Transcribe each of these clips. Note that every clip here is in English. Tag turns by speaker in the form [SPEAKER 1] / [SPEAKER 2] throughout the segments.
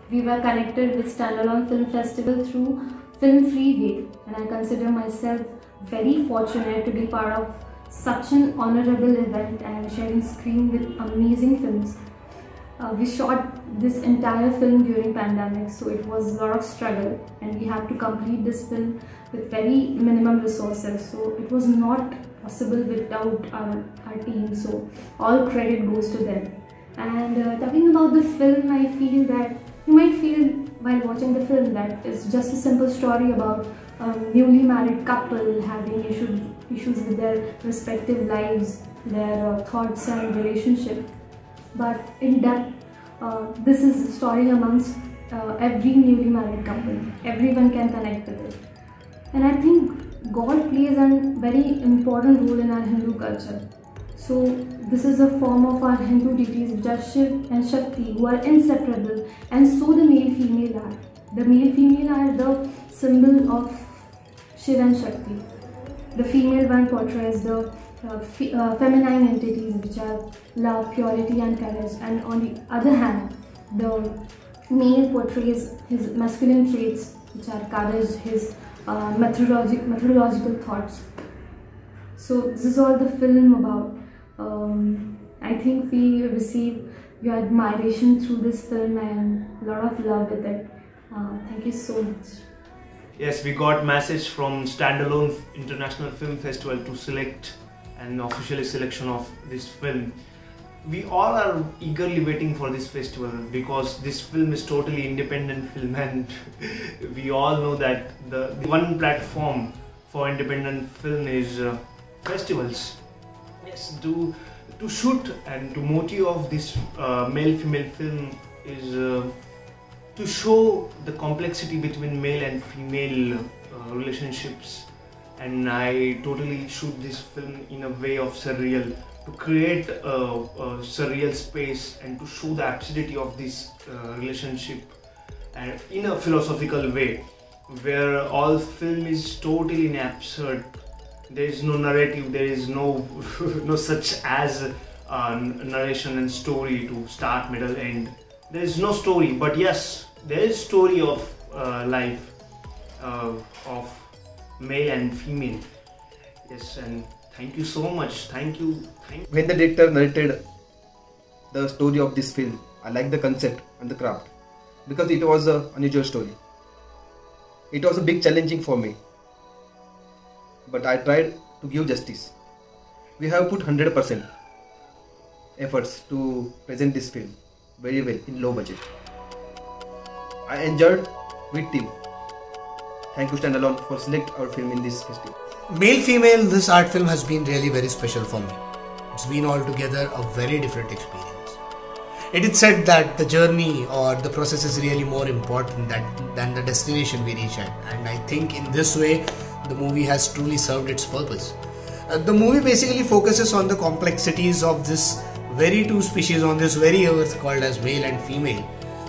[SPEAKER 1] We were connected with Standalone Film Festival through Film Freeway, and I consider myself very fortunate to be part of such an honorable event and sharing screen with amazing films. We shot this entire film during pandemic, so it was a lot of struggle, and we have to complete this film with very minimum resources, so it was not possible without our team, so all credit goes to them. And talking about the film, I feel that you might feel while watching the film that it's just a simple story about a newly married couple having issues with their respective lives, their thoughts and relationship. But in depth, this is a story amongst every newly married couple. Everyone can connect with it. And I think God plays a very important role in our Hindu culture. So this is a form of our Hindu deities which are Shiv and Shakti, who are inseparable, and so the male-female are. The male-female are the symbol of Shiv and Shakti. The female one portrays the feminine entities which are love, purity and courage, and on the other hand the male portrays his masculine traits which are courage, his methodological thoughts. So this is all the film about. I think we receive your admiration through this film and a lot of love with it. Thank you so much.
[SPEAKER 2] Yes, we got message from Standalone International Film Festival to select and officially selection of this film. We all are eagerly waiting for this festival because this film is totally independent film, and we all know that the one platform for independent film is festivals. Yes, to shoot and to motive of this male-female film is to show the complexity between male and female relationships. And I totally shoot this film in a way of surreal, to create a surreal space and to show the absurdity of this relationship, and in a philosophical way where all film is totally absurd. There is no narrative, there is no no such as narration and story to start, middle, end. There is no story, but yes, there is story of life of male and female. Yes, and thank you so much. Thank you.
[SPEAKER 3] When the director narrated the story of this film, I liked the concept and the craft because it was an unusual story. It was a big challenging for me, but I tried to give justice. We have put 100% efforts to present this film very well in low budget. I enjoyed with team. Thank you Standalone for select our film in this festival.
[SPEAKER 4] Male-female, this art film has been really very special for me. It's been altogether a very different experience. It is said that the journey or the process is really more important than the destination we reach at, and I think in this way the movie has truly served its purpose. The movie basically focuses on the complexities of this very two species on this very earth called as male and female.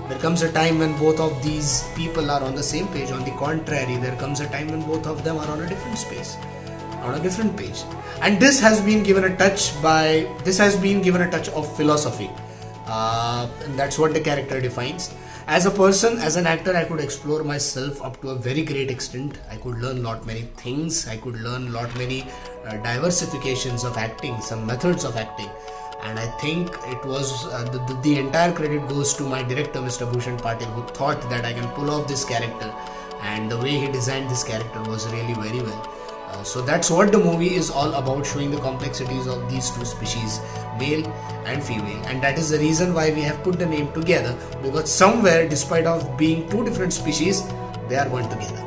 [SPEAKER 4] There comes a time when both of these people are on the same page. On the contrary, there comes a time when both of them are on a different space, on a different page. And this has been given a touch of philosophy. And that's what the character defines. As a person, as an actor, I could explore myself up to a very great extent. I could learn lot many things. I could learn lot many diversifications of acting, some methods of acting. And I think it was the entire credit goes to my director, Mr. Bhushan Patil, who thought that I can pull off this character, and the way he designed this character was really very well. So that's what the movie is all about, showing the complexities of these two species, male and female, and that is the reason why we have put the name together, because somewhere, despite of being two different species, they are one together.